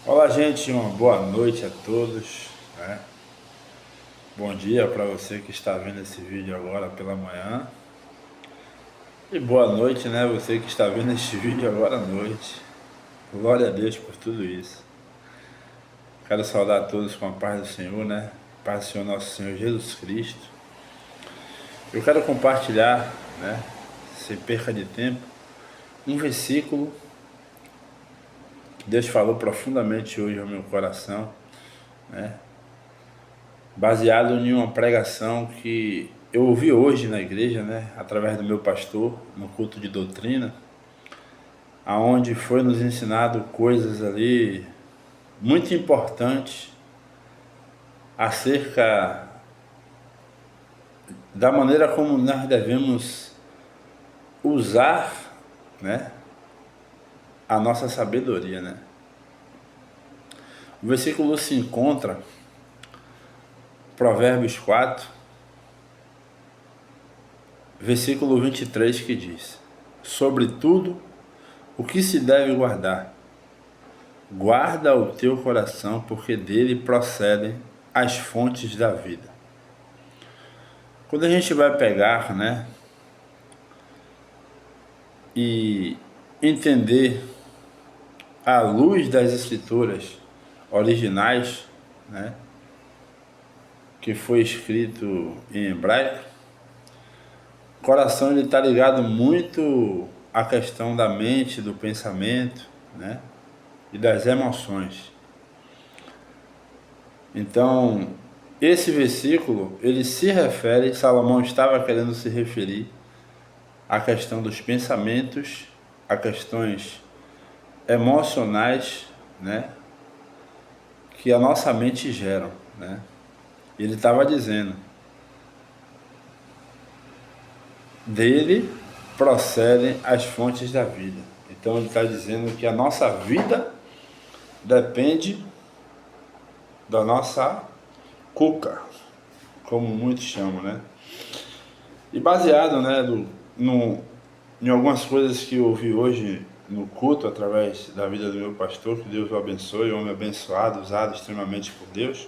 Olá, gente, uma boa noite a todos, né? Bom dia para você que está vendo esse vídeo agora pela manhã. E boa noite, né? Você que está vendo este vídeo agora à noite. Glória a Deus por tudo isso. Quero saudar a todos com a paz do Senhor, né? Paz do Senhor nosso Senhor Jesus Cristo. Eu quero compartilhar, né? Sem perca de tempo, um versículo que Deus falou profundamente hoje ao meu coração, né? Baseado em uma pregação que eu ouvi hoje na igreja, né, através do meu pastor, no culto de doutrina, aonde foi nos ensinado coisas ali muito importantes acerca da maneira como nós devemos usar, né, a nossa sabedoria, né. O versículo se encontra Provérbios 4, versículo 23, que diz: Sobretudo, o que se deve guardar? Guarda o teu coração, porque dele procedem as fontes da vida. Quando a gente vai pegar, né, e entender à luz das escrituras originais, né, que foi escrito em hebraico, o coração ele está ligado muito à questão da mente, do pensamento, né, e das emoções. Então, esse versículo, ele se refere, Salomão estava querendo se referir à questão dos pensamentos, a questões emocionais, né, que a nossa mente gera, né? Ele estava dizendo, dele procedem as fontes da vida. Então ele está dizendo que a nossa vida depende da nossa cuca, como muitos chamam, né? E baseado, né, em algumas coisas que eu ouvi hoje no culto, através da vida do meu pastor, que Deus o abençoe, homem abençoado, usado extremamente por Deus,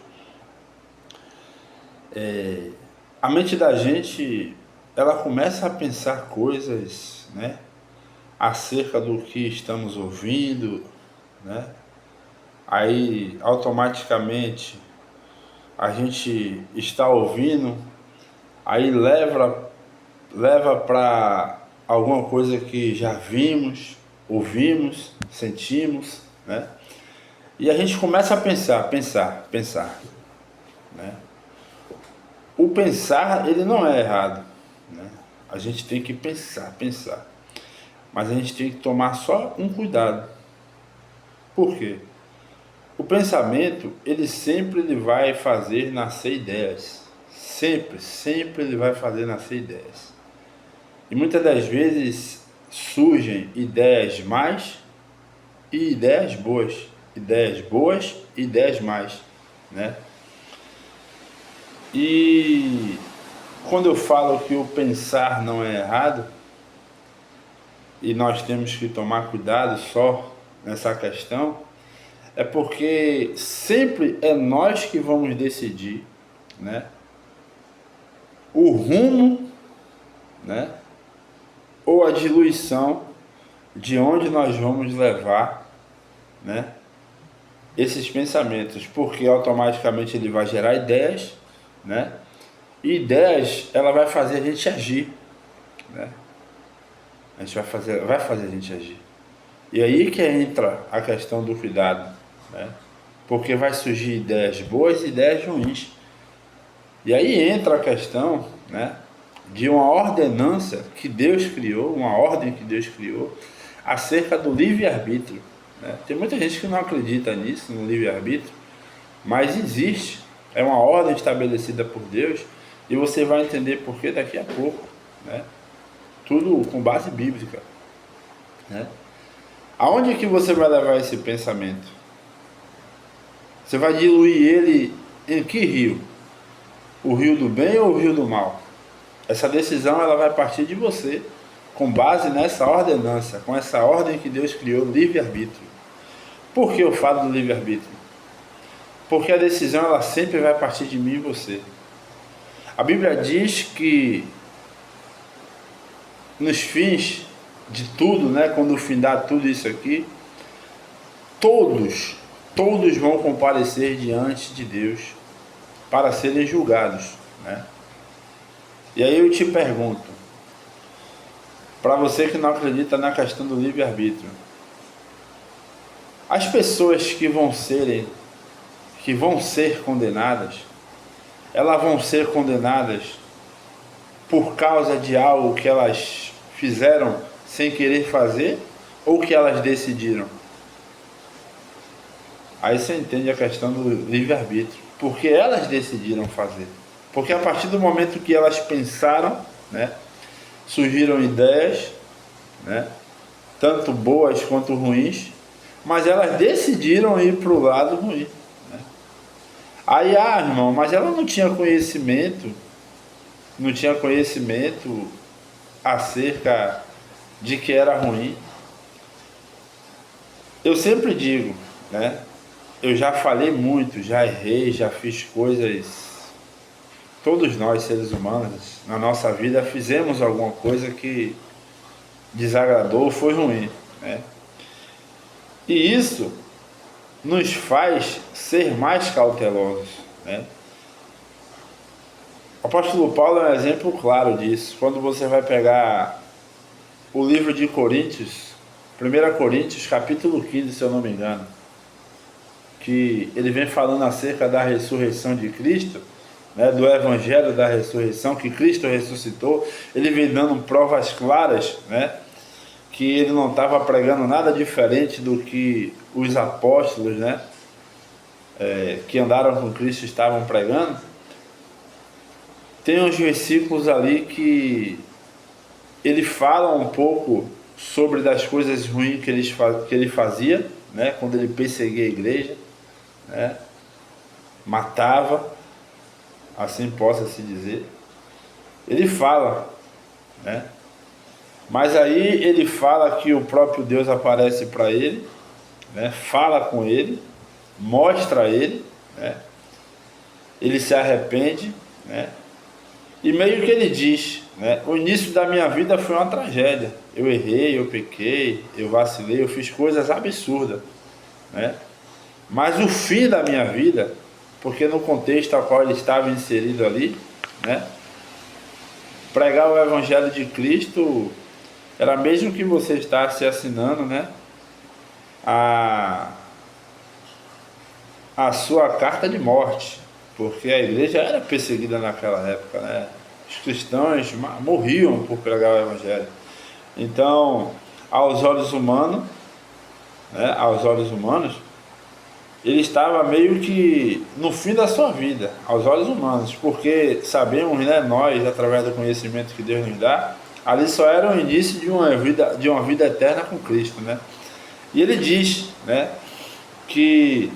a mente da gente, ela começa a pensar coisas, né, acerca do que estamos ouvindo, né? Aí automaticamente a gente está ouvindo, aí leva para alguma coisa que já vimos, ouvimos, sentimos, né? E a gente começa a pensar, né? O pensar, ele não é errado, né? A gente tem que pensar. Mas a gente tem que tomar só um cuidado. Por quê? O pensamento, ele vai fazer nascer ideias. Sempre ele vai fazer nascer ideias. E muitas das vezes surgem ideias mais e ideias boas. Ideias boas e ideias mais, né? E quando eu falo que o pensar não é errado, e nós temos que tomar cuidado só nessa questão, é porque sempre é nós que vamos decidir, né, o rumo, né, ou a diluição de onde nós vamos levar, né, esses pensamentos, porque automaticamente ele vai gerar ideias, né, e ideias ela vai fazer a gente agir, né, a gente vai fazer a gente agir. E aí que entra a questão do cuidado, né, porque vai surgir ideias boas e ideias ruins. E aí entra a questão, né, de uma ordenança que Deus criou, uma ordem que Deus criou, acerca do livre-arbítrio. Né? Tem muita gente que não acredita nisso, no livre-arbítrio, mas existe. É uma ordem estabelecida por Deus e você vai entender por que daqui a pouco. Né? Tudo com base bíblica. Né? Aonde que você vai levar esse pensamento? Você vai diluir ele em que rio? O rio do bem ou o rio do mal? Essa decisão ela vai partir de você, com base nessa ordenança, com essa ordem que Deus criou, livre-arbítrio. Por que eu falo do livre-arbítrio? Porque a decisão ela sempre vai partir de mim e você. A Bíblia diz que nos fins de tudo, né, quando findar tudo isso aqui, todos vão comparecer diante de Deus para serem julgados, né? E aí eu te pergunto, para você que não acredita na questão do livre-arbítrio, as pessoas que vão ser condenadas, elas vão ser condenadas por causa de algo que elas fizeram sem querer fazer ou que elas decidiram? Aí você entende a questão do livre-arbítrio, porque elas decidiram fazer. Porque a partir do momento que elas pensaram, né, surgiram ideias, né, tanto boas quanto ruins, mas elas decidiram ir para o lado ruim, né? Aí, irmão, mas ela não tinha conhecimento acerca de que era ruim. Eu sempre digo, né, eu já falei muito, já errei, já fiz coisas. Todos nós, seres humanos, na nossa vida, fizemos alguma coisa que desagradou, foi ruim, né? E isso nos faz ser mais cautelosos, né? O apóstolo Paulo é um exemplo claro disso. Quando você vai pegar o livro de Coríntios, 1 Coríntios, capítulo 15, se eu não me engano, que ele vem falando acerca da ressurreição de Cristo, né, do evangelho da ressurreição, que Cristo ressuscitou. Ele vem dando provas claras, né, que ele não estava pregando nada diferente do que os apóstolos, né, que andaram com Cristo estavam pregando. Tem uns versículos ali que ele fala um pouco sobre das coisas ruins que ele fazia, né, quando ele perseguia a igreja, né, matava, assim possa se dizer. Ele fala, né? Mas aí ele fala que o próprio Deus aparece para ele, né? Fala com ele, mostra a ele, né? Ele se arrepende, né? E meio que ele diz, né, o início da minha vida foi uma tragédia. Eu errei, eu pequei, eu vacilei, eu fiz coisas absurdas, né? Mas o fim da minha vida, porque no contexto ao qual ele estava inserido ali, né, pregar o evangelho de Cristo era mesmo que você estivesse assinando, né, a sua carta de morte, porque a igreja era perseguida naquela época, né? Os cristãos morriam por pregar o evangelho. Então, aos olhos humanos, né, ele estava meio que no fim da sua vida, aos olhos humanos, porque sabemos, né, nós, através do conhecimento que Deus nos dá, ali só era o início de uma vida eterna com Cristo, né? E ele diz, né, que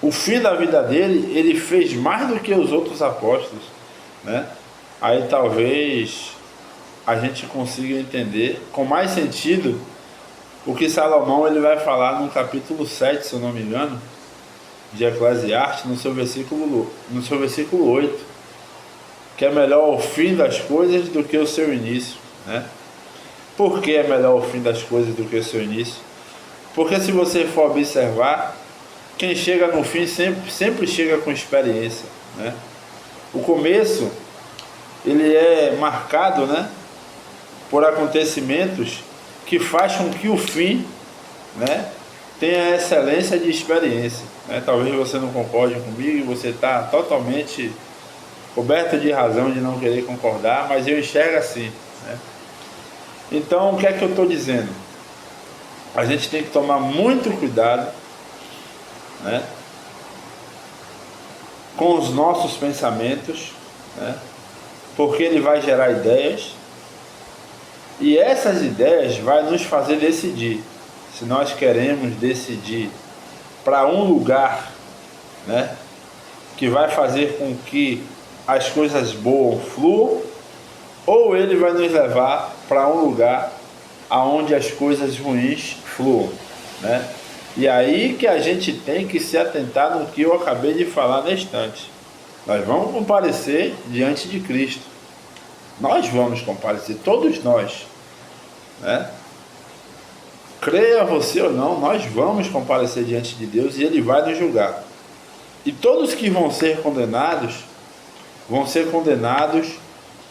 o fim da vida dele, ele fez mais do que os outros apóstolos, né? Aí talvez a gente consiga entender com mais sentido o que Salomão ele vai falar no capítulo 7, se eu não me engano, de Eclesiastes, no seu versículo 8, que é melhor o fim das coisas do que o seu início, né? Por que é melhor o fim das coisas do que o seu início? Porque se você for observar, quem chega no fim sempre chega com experiência, né? O começo, ele é marcado, né, por acontecimentos que faz com que o fim, né, tenha a excelência de experiência, né? Talvez você não concorde comigo, você está totalmente coberto de razão de não querer concordar, mas eu enxergo assim, né? Então, o que é que eu estou dizendo? A gente tem que tomar muito cuidado, né, com os nossos pensamentos, né, porque ele vai gerar ideias, e essas ideias vai nos fazer decidir. Se nós queremos decidir para um lugar, né, que vai fazer com que as coisas boas fluam, ou ele vai nos levar para um lugar aonde as coisas ruins fluam, né? E aí que a gente tem que se atentar no que eu acabei de falar na instante. Nós vamos comparecer diante de Cristo. Nós vamos comparecer, todos nós, né? Creia você ou não, nós vamos comparecer diante de Deus e Ele vai nos julgar. E todos que vão ser condenados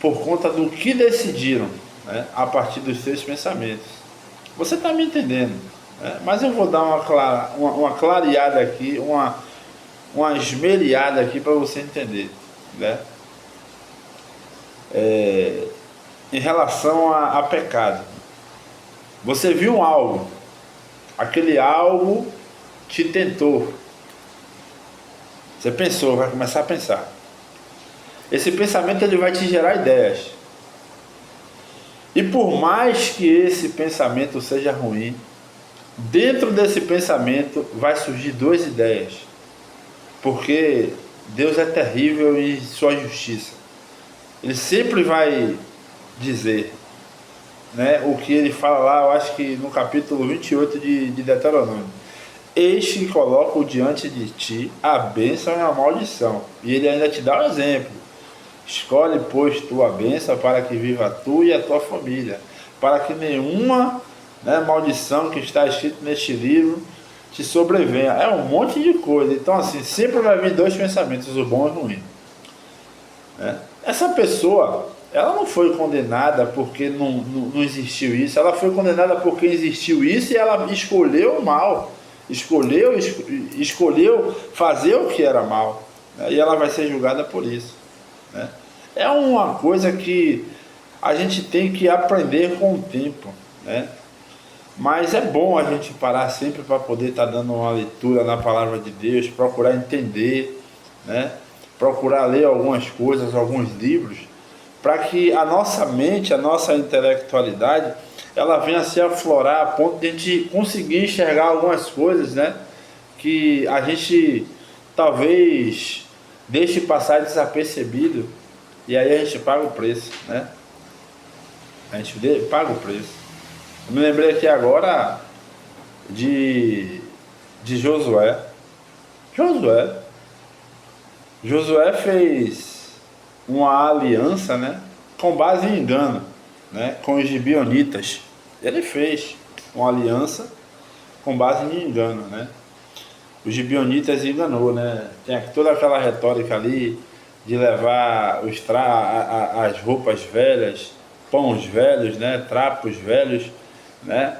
por conta do que decidiram, né? A partir dos seus pensamentos. Você está me entendendo? Né? Mas eu vou dar uma clareada aqui, uma esmerilhada aqui para você entender, né? Em relação a pecado. Você viu algo, aquele algo te tentou. Você pensou, vai começar a pensar. Esse pensamento ele vai te gerar ideias. E por mais que esse pensamento seja ruim, dentro desse pensamento vai surgir duas ideias. Porque Deus é terrível em sua justiça. Ele sempre vai dizer, né, o que ele fala lá, eu acho que no capítulo 28 de Deuteronômio. Eis que coloco diante de ti a bênção e a maldição. E ele ainda te dá um exemplo. Escolhe, pois, tua bênção para que viva tu e a tua família, para que nenhuma, né, maldição que está escrito neste livro te sobrevenha. É um monte de coisa. Então, assim, sempre vai vir dois pensamentos, o bom e o ruim. Né? Essa pessoa, ela não foi condenada porque não existiu isso, ela foi condenada porque existiu isso e ela escolheu o mal, escolheu fazer o que era mal, né? E ela vai ser julgada por isso, né? É uma coisa que a gente tem que aprender com o tempo, né? Mas é bom a gente parar sempre para poder estar dando uma leitura na palavra de Deus, procurar entender, né? Procurar ler algumas coisas, alguns livros, para que a nossa mente, a nossa intelectualidade, ela venha a se aflorar a ponto de a gente conseguir enxergar algumas coisas, né, que a gente talvez deixe passar desapercebido, e aí a gente paga o preço, né? A gente paga o preço. Eu me lembrei aqui agora de Josué. Josué fez uma aliança, né, com base em engano, né, com os gibeonitas. Ele fez uma aliança com base em engano, né? Os gibeonitas enganou, né? Tem toda aquela retórica ali de levar as roupas velhas, pães velhos, né, trapos velhos, né,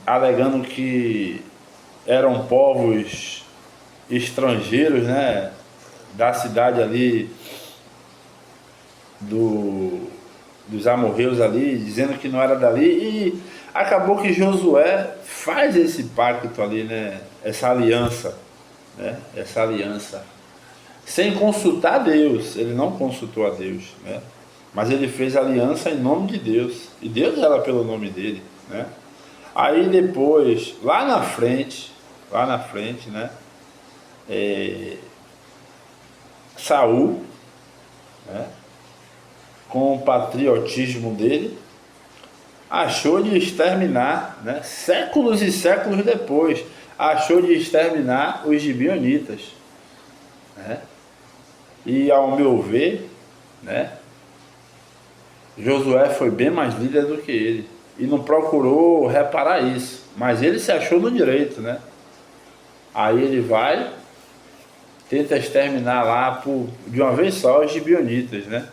alegando que eram povos estrangeiros, né, da cidade ali dos amorreus ali, dizendo que não era dali, e acabou que Josué faz esse pacto ali, né, essa aliança, sem consultar a Deus. Ele não consultou a Deus, né, mas ele fez aliança em nome de Deus, e Deus era pelo nome dele, né. Aí depois, lá na frente, né, Saul, né, com o patriotismo dele, achou de exterminar, né, séculos e séculos depois, achou de exterminar os gibeonitas, né? E ao meu ver, né, Josué foi bem mais líder do que ele e não procurou reparar isso, mas ele se achou no direito, né? Aí ele vai, tenta exterminar lá de uma vez só os gibeonitas, né?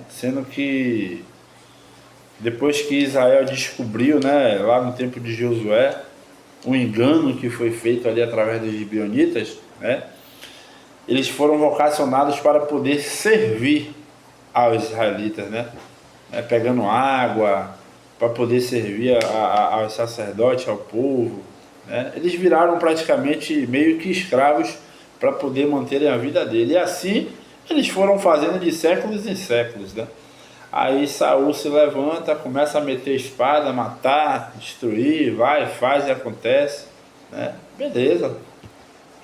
Sendo que depois que Israel descobriu, né, lá no tempo de Josué, o engano que foi feito ali através dos gibeonitas, né, eles foram vocacionados para poder servir aos israelitas, né, pegando água para poder servir aos sacerdotes, ao povo, né. Eles viraram praticamente meio que escravos para poder manterem a vida dele, e assim eles foram fazendo de séculos em séculos, né. Aí Saul se levanta, começa a meter espada, matar, destruir, vai, faz e acontece, né? Beleza,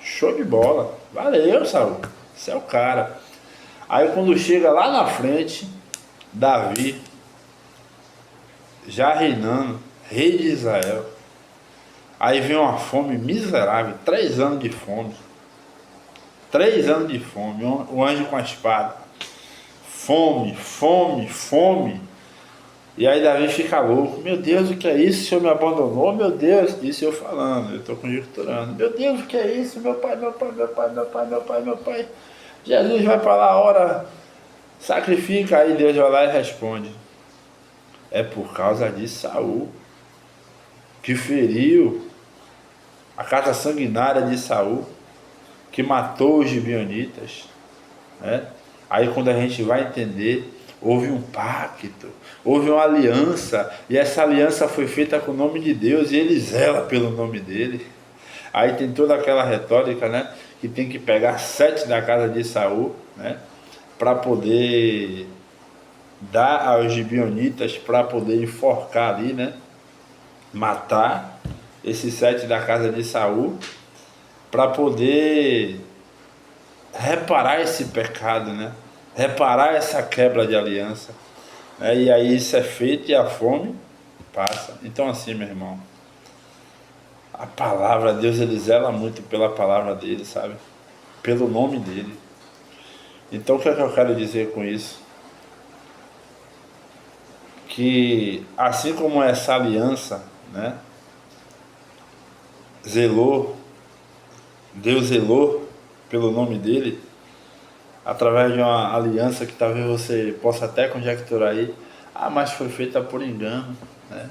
show de bola, valeu, Saul, você é o cara. Aí quando chega lá na frente, Davi, já reinando, rei de Israel, Aí vem uma fome miserável, 3 anos de fome. 3 anos de fome, o anjo com a espada. Fome, fome, fome. E aí Davi fica louco. Meu Deus, o que é isso? O Senhor me abandonou? Meu Deus, isso eu falando, eu estou conjecturando. Meu Deus, o que é isso? Meu pai, meu pai, meu pai, meu pai, meu pai, meu pai. Jesus vai para lá, ora, sacrifica. Aí Deus vai lá e responde. É por causa de Saul, que feriu a casa sanguinária de Saul, que matou os gibeonitas, né? Aí quando a gente vai entender, houve um pacto, houve uma aliança, e essa aliança foi feita com o nome de Deus, e ele zela pelo nome dele. Aí tem toda aquela retórica, né, que tem que pegar 7 da casa de Saul, né, para poder dar aos gibeonitas, para poder enforcar ali, né, matar esses 7 da casa de Saul, para poder reparar esse pecado, né? Reparar essa quebra de aliança, né? E aí isso é feito e a fome passa. Então assim, meu irmão, a palavra, Deus, ele zela muito pela palavra dele, sabe? Pelo nome dele. Então o que é que eu quero dizer com isso? Que assim como essa aliança, né, zelou, Deus zelou pelo nome dele, através de uma aliança que talvez você possa até conjecturar aí, mas foi feita por engano, né?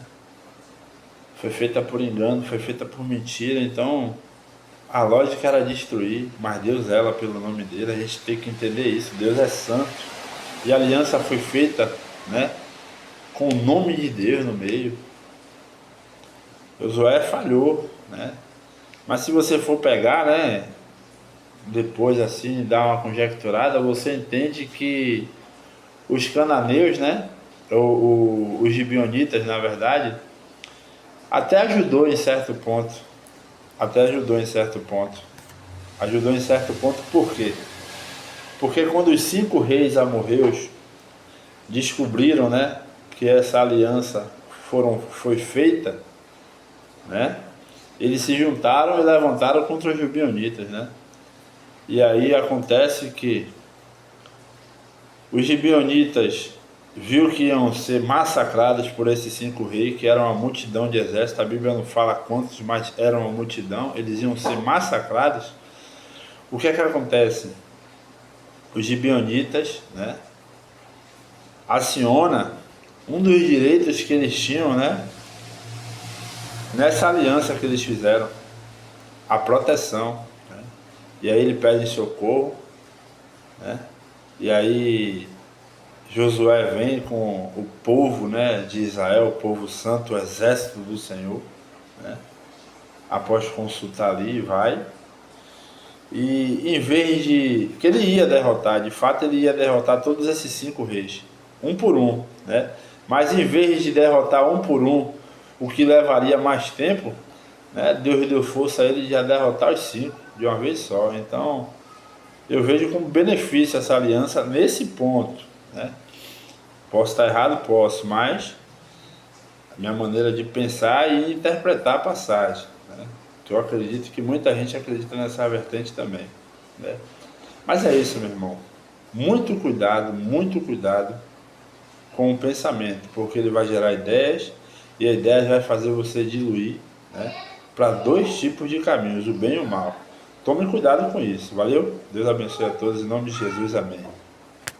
Foi feita por engano, foi feita por mentira, então a lógica era destruir, mas Deus zela pelo nome dele, a gente tem que entender isso, Deus é santo, e a aliança foi feita, né, com o nome de Deus no meio. Josué falhou, né? Mas se você for pegar, né, depois assim, dar uma conjecturada, você entende que os cananeus, né, os gibeonitas, na verdade, até ajudou em certo ponto. Até ajudou em certo ponto. Ajudou em certo ponto por quê? Porque quando os 5 reis amorreus descobriram, né, que essa aliança foi feita, né, eles se juntaram e levantaram contra os gibeonitas, né? E aí acontece que os gibeonitas viu que iam ser massacrados por esses 5 reis, que eram uma multidão de exército. A Bíblia não fala quantos, mas eram uma multidão. Eles iam ser massacrados. O que é que acontece? Os gibeonitas, né, aciona um dos direitos que eles tinham, né, nessa aliança que eles fizeram, a proteção, né? E aí ele pede socorro, né? E aí Josué vem com o povo, né, de Israel, o povo santo, o exército do Senhor, né? Após consultar ali, vai. E em vez de... que ele ia derrotar, de fato ele ia derrotar todos esses 5 reis, um por um, né? Mas em vez de derrotar um por um, o que levaria mais tempo, né, Deus deu força a ele de já derrotar os 5 de uma vez só. Então eu vejo como benefício essa aliança nesse ponto, né? Posso estar errado, posso, mas a minha maneira de pensar e interpretar a passagem, né? Eu acredito que muita gente acredita nessa vertente também, né? Mas é isso, meu irmão. Muito cuidado com o pensamento, porque ele vai gerar ideias e a ideia vai fazer você diluir, né, para 2 tipos de caminhos, o bem e o mal. Tome cuidado com isso, valeu? Deus abençoe a todos, em nome de Jesus, amém.